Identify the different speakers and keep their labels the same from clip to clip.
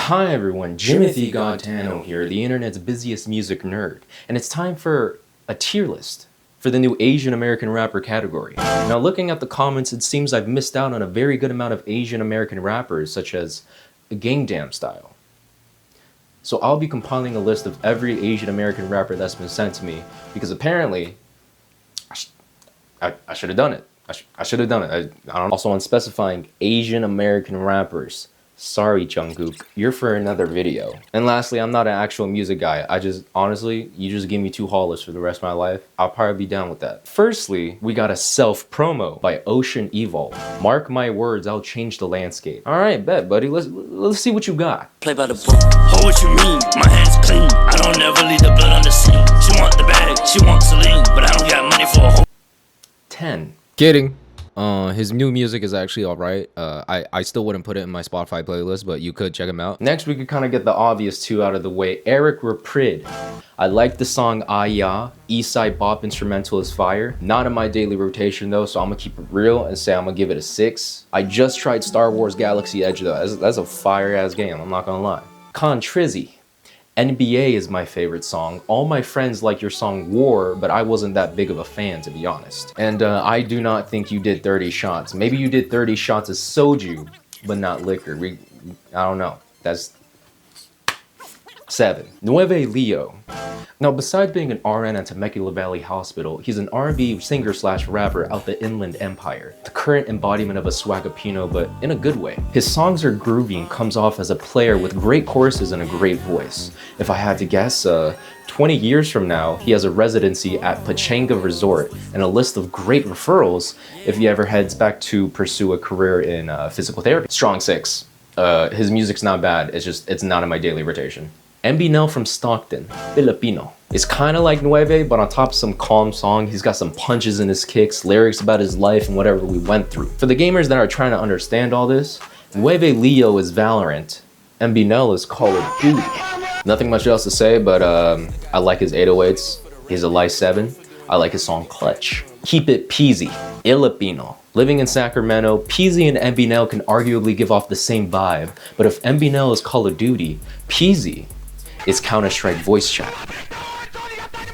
Speaker 1: Hi everyone, Jimothy Godtano here, the internet's busiest music nerd, and it's time for a tier list for the new Asian American rapper category. Now looking at the comments, it seems I've missed out on a very good amount of Asian American rappers such as Gangnam Style. So I'll be compiling a list of every Asian American rapper that's been sent to me, because apparently I should have done it. I should have done it. I'm also on specifying Asian American rappers. Sorry, Jungkook, you're for another video. And lastly, I'm not an actual music guy. Honestly, you just give me 2 hollers for the rest of my life, I'll probably be down with that. Firstly, we got a self-promo by Ocean Evolve. Mark my words, I'll change the landscape. All right, bet, buddy. Let's see what you got.
Speaker 2: Play by the book. Oh, what you mean? My hands clean. I don't never leave the blood on the scene. She want the bag, she wants Celine, but I don't got money for a whole
Speaker 1: 10. Kidding. His new music is actually alright. I still wouldn't put it in my Spotify playlist, but you could check him out. Next, we could kind of get the obvious 2 out of the way. Eric Raprid. I like the song Ah Ya. Eastside Bop instrumental is fire. Not in my daily rotation though, so I'm gonna keep it real and say I'm gonna give it a 6. I just tried Star Wars Galaxy Edge though. That's a fire ass game, I'm not gonna lie. Contrizzy. NBA is my favorite song. All my friends like your song War, but I wasn't that big of a fan, to be honest. And I do not think you did 30 shots. Maybe you did 30 shots of soju, but not liquor. I don't know. That's 7. Nueve Leo. Now, besides being an RN at Temecula Valley Hospital, he's an R&B singer/rapper out the Inland Empire. The current embodiment of a swagapino, but in a good way. His songs are groovy and comes off as a player with great choruses and a great voice. If I had to guess, 20 years from now, he has a residency at Pachanga Resort and a list of great referrals if he ever heads back to pursue a career in physical therapy. Strong 6. His music's not bad, it's not in my daily rotation. MILLENIAL from Stockton, Filipino. It's kind of like Nueve, but on top of some calm song, he's got some punches in his kicks, lyrics about his life and whatever we went through. For the gamers that are trying to understand all this, Nueve Leo is Valorant, MILLENIAL is Call of Duty. Nothing much else to say, but I like his 808s. He's a Life 7. I like his song Clutch. Keep It Peasy, Filipino. Living in Sacramento, Peasy and MILLENIAL can arguably give off the same vibe, but if MILLENIAL is Call of Duty, Peasy is Counter-Strike voice chat.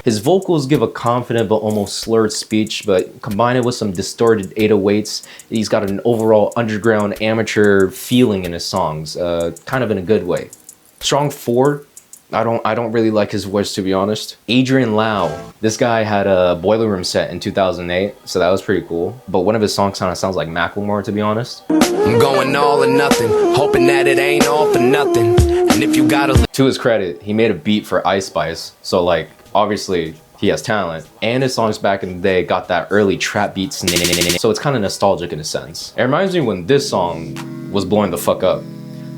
Speaker 1: His vocals give a confident but almost slurred speech, but combine it with some distorted 808s, he's got an overall underground amateur feeling in his songs, kind of in a good way. Strong 4. I don't really like his voice, to be honest. Adrian Lau. This guy had a Boiler Room set in 2008, so that was pretty cool. But one of his songs kind of sounds like Macklemore, to be honest.
Speaker 3: I'm going all or nothing, hoping that it ain't all for nothing. And if you gotta...
Speaker 1: To his credit, he made a beat for Ice Spice, so like, obviously, he has talent. And his songs back in the day got that early trap beat, so it's kind of nostalgic in a sense. It reminds me when this song was blowing the fuck up.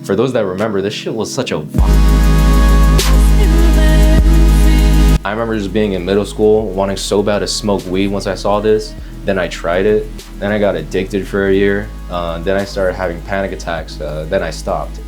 Speaker 1: For those that remember, this shit was such a... I remember just being in middle school, wanting so bad to smoke weed once I saw this. Then I tried it, then I got addicted for a year, then I started having panic attacks, then I stopped.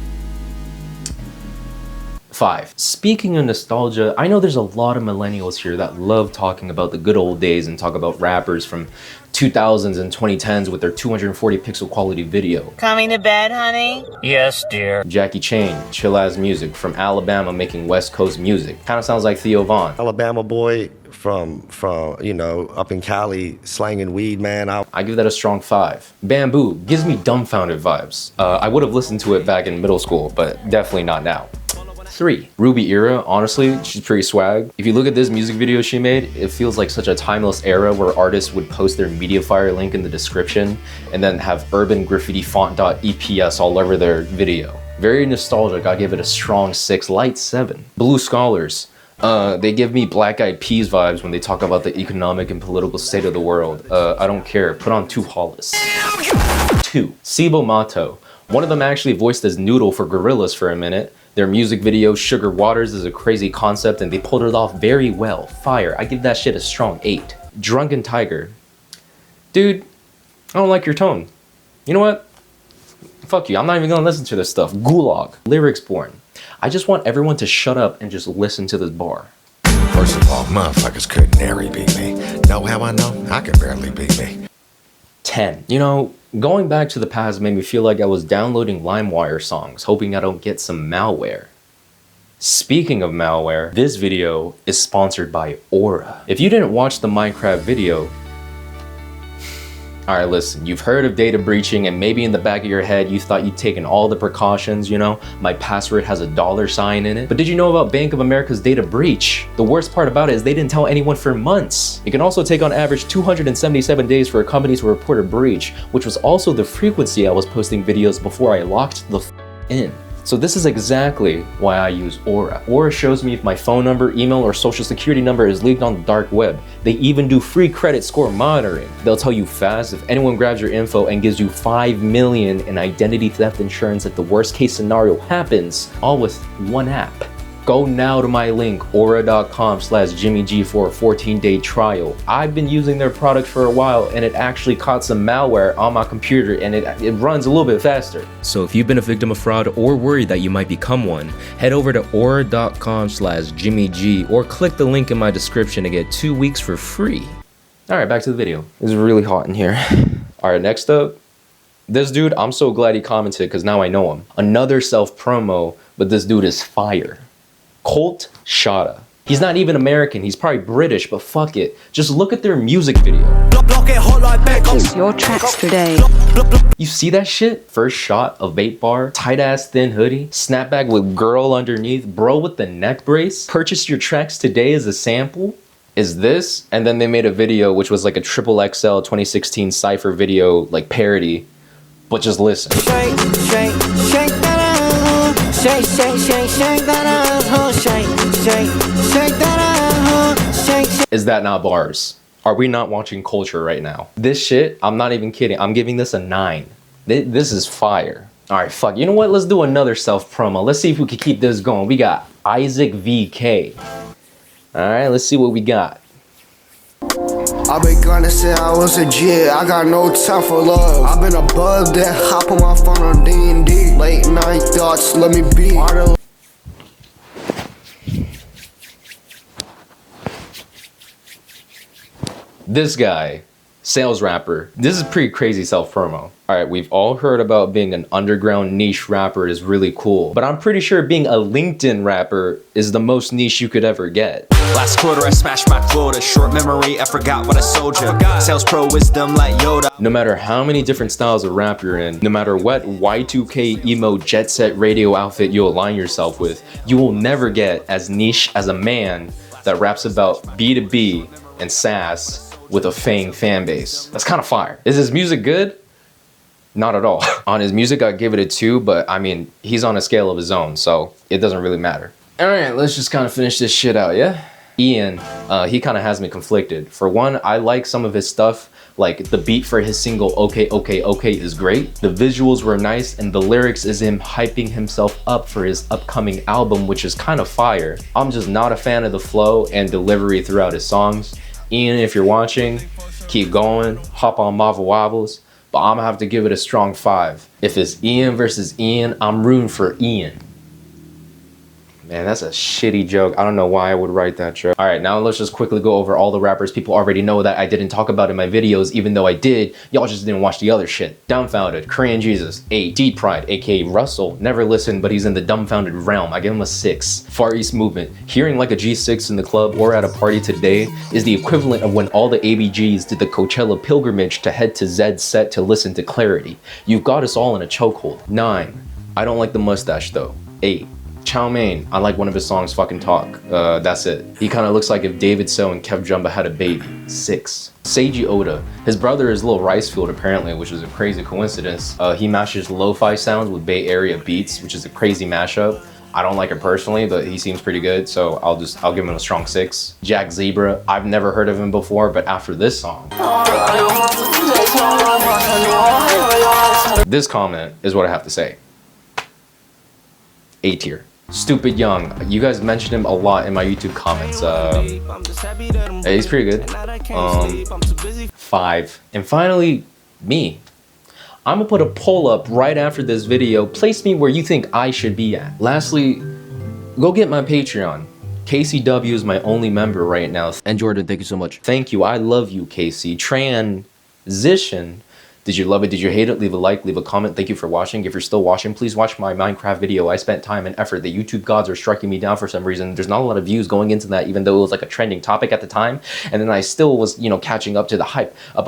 Speaker 1: 5. Speaking of nostalgia, I know there's a lot of millennials here that love talking about the good old days and talk about rappers from 2000s and 2010s with their 240 pixel quality video.
Speaker 4: Coming to bed, honey?
Speaker 2: Yes, dear.
Speaker 1: Jackie Chain, chill ass music from Alabama making West Coast music. Kind of sounds like Theo Von.
Speaker 5: Alabama boy from you know, up in Cali slanging weed, man.
Speaker 1: I give that a strong 5. Bamboo gives me dumbfounded vibes. I would have listened to it back in middle school, but definitely not now. 3. Ruby Era, honestly, she's pretty swag. If you look at this music video she made, it feels like such a timeless era where artists would post their Mediafire link in the description and then have urban graffiti font.eps all over their video. Very nostalgic, I give it a strong 6, light 7. Blue Scholars. They give me Black Eyed Peas vibes when they talk about the economic and political state of the world. I don't care, put on 2 hollis. 2. Sibo Mato. One of them actually voiced as Noodle for Gorillaz for a minute. Their music video, Sugar Waters, is a crazy concept and they pulled it off very well. Fire, I give that shit a strong 8. Drunken Tiger. Dude, I don't like your tone. You know what? Fuck you, I'm not even gonna listen to this stuff. Gulag. Lyrics Born. I just want everyone to shut up and just listen to this bar.
Speaker 6: First of all, motherfuckers couldn't nary beat me. Know how I know? I can barely beat me.
Speaker 1: 10. You know, Going back to the past made me feel like I was downloading LimeWire songs, hoping I don't get some malware. Speaking of malware, this video is sponsored by Aura. If you didn't watch the Minecraft video, alright, listen, you've heard of data breaching and maybe in the back of your head you thought you'd taken all the precautions, you know, my password has a $sign in it. But did you know about Bank of America's data breach? The worst part about it is they didn't tell anyone for months. It can also take on average 277 days for a company to report a breach, which was also the frequency I was posting videos before I locked the in. So this is exactly why I use Aura. Aura shows me if my phone number, email, or social security number is leaked on the dark web. They even do free credit score monitoring. They'll tell you fast if anyone grabs your info and gives you $5 million in identity theft insurance if the worst case scenario happens, all with one app. Go now to my link, aura.com/JimmyG for a 14-day trial. I've been using their product for a while and it actually caught some malware on my computer and it runs a little bit faster. So if you've been a victim of fraud or worried that you might become one, head over to aura.com/JimmyG or click the link in my description to get 2 weeks for free. Alright, back to the video. It's really hot in here. Alright, next up, this dude, I'm so glad he commented because now I know him. Another self-promo, but this dude is fire. Colt Shada. He's not even American, he's probably British, but fuck it. Just look at their music video.
Speaker 4: It's your tracks today.
Speaker 1: You see that shit? First shot of bait bar, tight ass thin hoodie, snapback with girl underneath, bro with the neck brace. Purchase your tracks today as a sample. Is this? And then they made a video which was like a XXL 2016 Cypher video, like parody. But just listen.
Speaker 7: Shake, shake, shake that ass. Shake, shake, shake, shake that ass. Shake, shake, shake that ass. Shake, shake.
Speaker 1: Is that not bars? Are we not watching culture right now? This shit, I'm not even kidding. I'm giving this a 9. This is fire. All right, fuck. You know what? Let's do another self-promo. Let's see if we can keep this going. We got Isaac VK. All right, let's see what we got.
Speaker 8: I been gonna say I was a G. I got no time for love. I've been above that. Hop on my phone on D&D. Late night thoughts, let me be.
Speaker 1: This guy, sales rapper. This is pretty crazy self-promo. All right, we've all heard about being an underground niche rapper is really cool, but I'm pretty sure being a LinkedIn rapper is the most niche you could ever get.
Speaker 9: Last quarter I smashed my quota. Short memory, I forgot what I sold you. Sales pro wisdom like Yoda.
Speaker 1: No matter how many different styles of rap you're in, no matter what Y2K emo jet set radio outfit you align yourself with, you will never get as niche as a man that raps about B2B and SaaS with a Fang fan base. That's kind of fire. Is his music good? Not at all. On his music, I'd give it a 2, but I mean, he's on a scale of his own, so it doesn't really matter. All right, let's just kind of finish this shit out, yeah? Ian, he kind of has me conflicted. For one, I like some of his stuff, like the beat for his single Okay, Okay, Okay is great. The visuals were nice, and the lyrics is him hyping himself up for his upcoming album, which is kind of fire. I'm just not a fan of the flow and delivery throughout his songs. Ian, if you're watching, keep going, hop on Marvel Wobbles, but I'm gonna have to give it a strong 5. If it's Ian versus Ian, I'm rooting for Ian. Man, that's a shitty joke. I don't know why I would write that joke. All right, now let's just quickly go over all the rappers people already know that I didn't talk about in my videos, even though I did. Y'all just didn't watch the other shit. Dumbfounded, Korean Jesus, 8. Deep Pride, aka Russell, never listened, but he's in the dumbfounded realm. I give him a 6. Far East Movement, hearing like a G6 in the club or at a party today is the equivalent of when all the ABGs did the Coachella pilgrimage to head to Zed's set to listen to Clarity. You've got us all in a chokehold. 9. I don't like the mustache though. 8. Chow Mein, I like one of his songs, Fucking Talk. That's it. He kind of looks like if David So and Kev Jumba had a baby. 6. Seiji Oda. His brother is Lil Ricefield apparently, which is a crazy coincidence. He mashes lo-fi sounds with Bay Area beats, which is a crazy mashup. I don't like it personally, but he seems pretty good, so I'll give him a strong 6. Jack Zebra, I've never heard of him before, but after this song, this comment is what I have to say. A tier. Stupid Young, you guys mentioned him a lot in my YouTube comments. He's pretty good. 5. And finally, me. I'm gonna put a poll up right after this video. Place me where you think I should be at. Lastly, go get my Patreon. KCW is my only member right now. And Jordan, thank you so much. Thank you, I love you, KC. Transition Did you love it? Did you hate it? Leave a like, leave a comment. Thank you for watching. If you're still watching, please watch my Minecraft video. I spent time and effort. The YouTube gods are striking me down for some reason. There's not a lot of views going into that, even though it was like a trending topic at the time. And then I still was, you know, catching up to the hype about